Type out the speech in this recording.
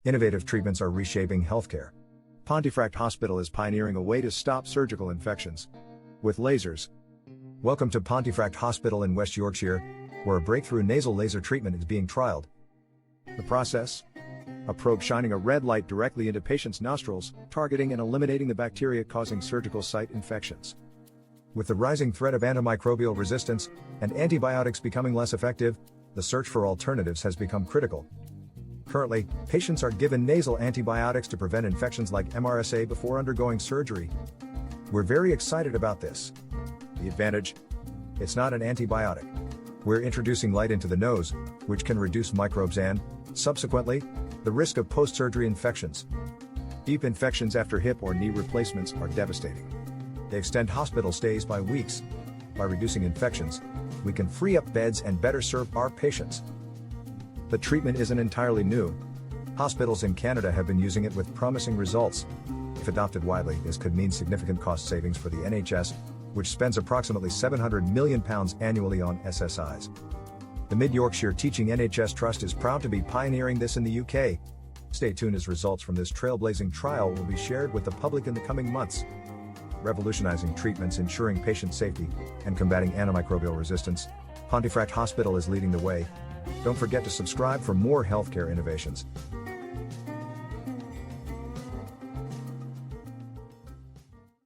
Innovative treatments are reshaping healthcare. Pontefract Hospital is pioneering a way to stop surgical infections with lasers. Welcome to Pontefract Hospital in West Yorkshire, where a breakthrough nasal laser treatment is being trialed. The process? A probe shining a red light directly into patients' nostrils, targeting and eliminating the bacteria causing surgical site infections. With the rising threat of antimicrobial resistance and antibiotics becoming less effective, the search for alternatives has become critical. Currently, patients are given nasal antibiotics to prevent infections like MRSA before undergoing surgery. We're very excited about this. The advantage? It's not an antibiotic. We're introducing light into the nose, which can reduce microbes and, subsequently, the risk of post-surgery infections. Deep infections after hip or knee replacements are devastating. They extend hospital stays by weeks. By reducing infections, we can free up beds and better serve our patients. The treatment isn't entirely new. Hospitals in Canada have been using it with promising results. If adopted widely, this could mean significant cost savings for the NHS, which spends approximately £700 million annually on SSIs. The Mid-Yorkshire Teaching NHS Trust is proud to be pioneering this in the UK. Stay tuned as results from this trailblazing trial will be shared with the public in the coming months. Revolutionizing treatments, ensuring patient safety, and combating antimicrobial resistance, Pontefract Hospital is leading the way. Don't forget to subscribe for more healthcare innovations.